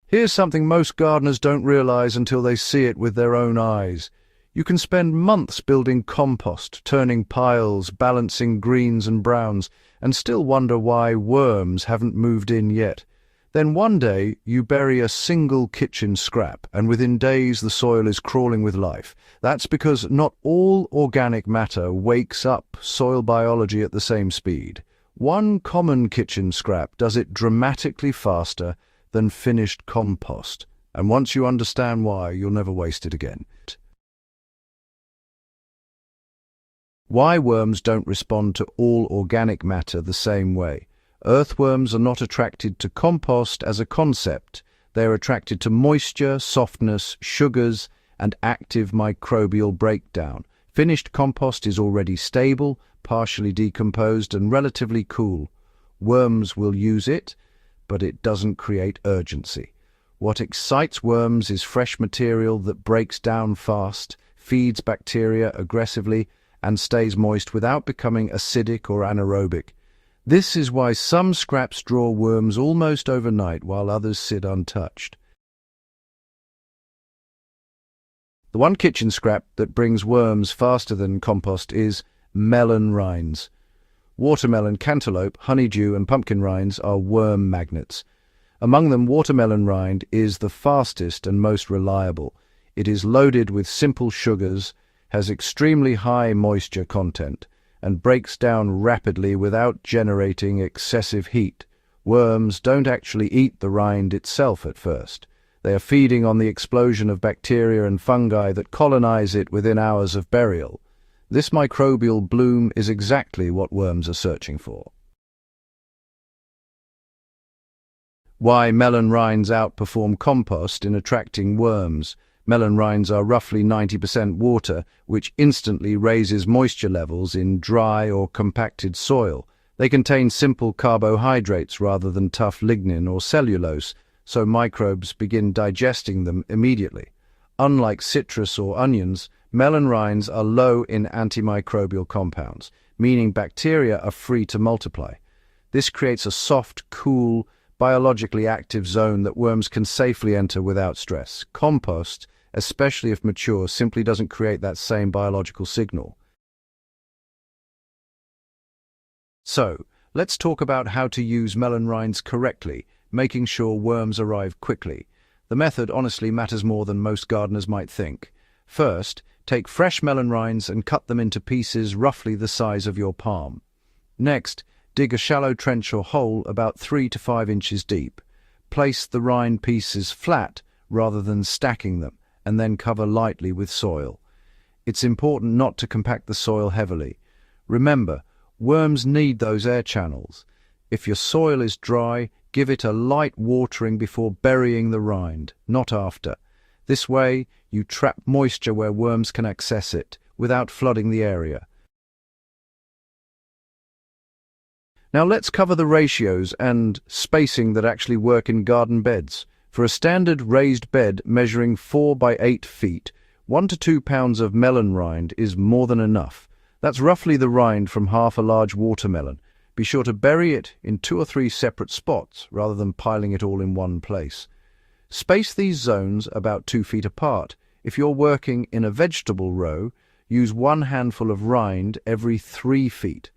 Here's something most gardeners don't realize until they see it with their own eyes. You can spend months building compost, turning piles, balancing greens and browns, and still wonder why worms haven't moved in yet. Then one day you bury a single kitchen scrap, and within days the soil is crawling with life. That's because not all organic matter wakes up soil biology at the same speed. One common kitchen scrap does it dramatically faster than finished compost, and once you understand why, you'll never waste it again. Why worms don't respond to all organic matter the same way. Earthworms are not attracted to compost as a concept. They are attracted to moisture, softness, sugars, and active microbial breakdown. Finished compost is already stable, partially decomposed, and relatively cool. Worms will use it, but it doesn't create urgency. What excites worms is fresh material that breaks down fast, feeds bacteria aggressively, and stays moist without becoming acidic or anaerobic. This is why some scraps draw worms almost overnight while others sit untouched. The one kitchen scrap that brings worms faster than compost is melon rinds. Watermelon, cantaloupe, honeydew, and pumpkin rinds are worm magnets. Among them, watermelon rind is the fastest and most reliable. It is loaded with simple sugars, has extremely high moisture content, and breaks down rapidly without generating excessive heat. Worms don't actually eat the rind itself at first. They are feeding on the explosion of bacteria and fungi that colonize it within hours of burial. This microbial bloom is exactly what worms are searching for. Why melon rinds outperform compost in attracting worms. Melon rinds are roughly 90% water, which instantly raises moisture levels in dry or compacted soil. They contain simple carbohydrates rather than tough lignin or cellulose, so microbes begin digesting them immediately. Unlike citrus or onions, melon rinds are low in antimicrobial compounds, meaning bacteria are free to multiply. This creates a soft, cool, biologically active zone that worms can safely enter without stress. Compost, especially if mature, simply doesn't create that same biological signal. So, let's talk about how to use melon rinds correctly, making sure worms arrive quickly. The method honestly matters more than most gardeners might think. First, take fresh melon rinds and cut them into pieces roughly the size of your palm. Next, dig a shallow trench or hole about 3 to 5 inches deep. Place the rind pieces flat rather than stacking them, and then cover lightly with soil. It's important not to compact the soil heavily. Remember, worms need those air channels. If your soil is dry, give it a light watering before burying the rind, not after. This way, you trap moisture where worms can access it, without flooding the area. Now let's cover the ratios and spacing that actually work in garden beds. For a standard raised bed measuring 4 by 8 feet, 1 to 2 pounds of melon rind is more than enough. That's roughly the rind from half a large watermelon. Be sure to bury it in 2 or 3 separate spots rather than piling it all in one place. Space these zones about 2 feet apart. If you're working in a vegetable row, use 1 handful of rind every 3 feet.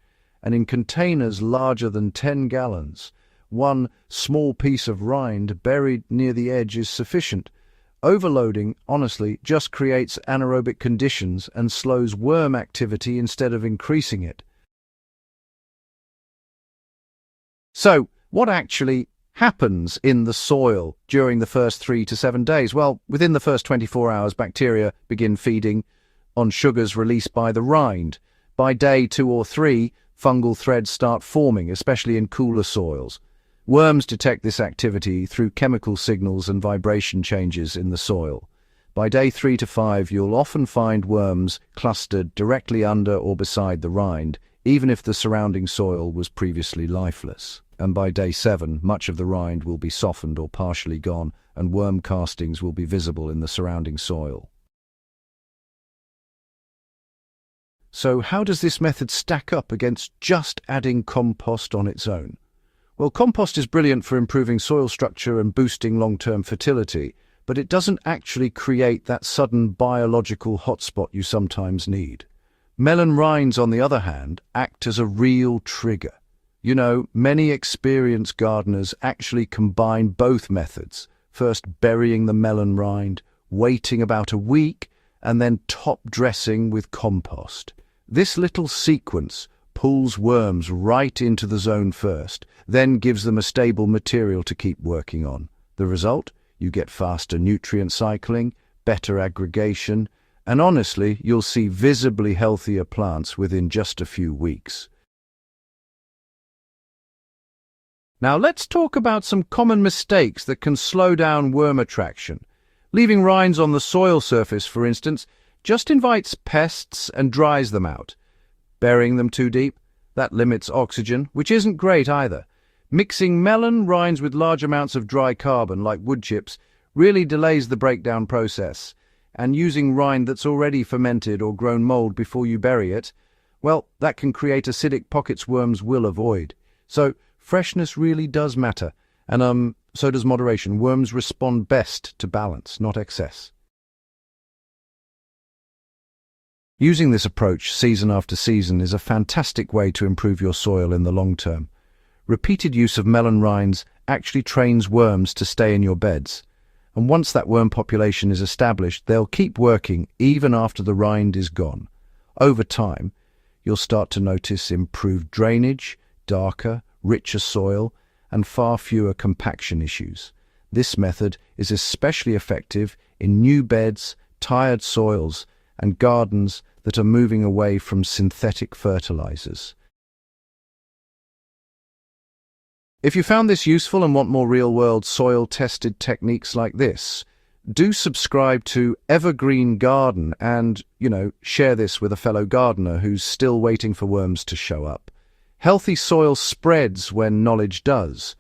And in containers larger than 10 gallons, 1 small piece of rind buried near the edge is sufficient. Overloading, honestly, just creates anaerobic conditions and slows worm activity instead of increasing it. So, what actually happens in the soil during the first 3 to 7 days? Well, within the first 24 hours, bacteria begin feeding on sugars released by the rind. By day 2 or 3, fungal threads start forming, especially in cooler soils. Worms detect this activity through chemical signals and vibration changes in the soil. By day 3 to 5, you'll often find worms clustered directly under or beside the rind, even if the surrounding soil was previously lifeless. And by day 7, much of the rind will be softened or partially gone, and worm castings will be visible in the surrounding soil. So how does this method stack up against just adding compost on its own? Well, compost is brilliant for improving soil structure and boosting long-term fertility, but it doesn't actually create that sudden biological hotspot you sometimes need. Melon rinds, on the other hand, act as a real trigger. You know, many experienced gardeners actually combine both methods, first burying the melon rind, waiting about a week, and then top dressing with compost. This little sequence pulls worms right into the zone first, then gives them a stable material to keep working on. The result? You get faster nutrient cycling, better aggregation, and honestly, you'll see visibly healthier plants within just a few weeks. Now let's talk about some common mistakes that can slow down worm attraction. Leaving rinds on the soil surface, for instance, just invites pests and dries them out. Burying them too deep, that limits oxygen, which isn't great either. Mixing melon rinds with large amounts of dry carbon, like wood chips, really delays the breakdown process. And using rind that's already fermented or grown mold before you bury it, well, that can create acidic pockets worms will avoid. So, freshness really does matter, and so does moderation. Worms respond best to balance, not excess. Using this approach season after season is a fantastic way to improve your soil in the long term. Repeated use of melon rinds actually trains worms to stay in your beds, and once that worm population is established, they'll keep working even after the rind is gone. Over time, you'll start to notice improved drainage, darker, richer soil, and far fewer compaction issues. This method is especially effective in new beds, tired soils, and gardens that are moving away from synthetic fertilizers. If you found this useful and want more real-world soil-tested techniques like this, do subscribe to Evergreen Garden and, share this with a fellow gardener who's still waiting for worms to show up. Healthy soil spreads when knowledge does,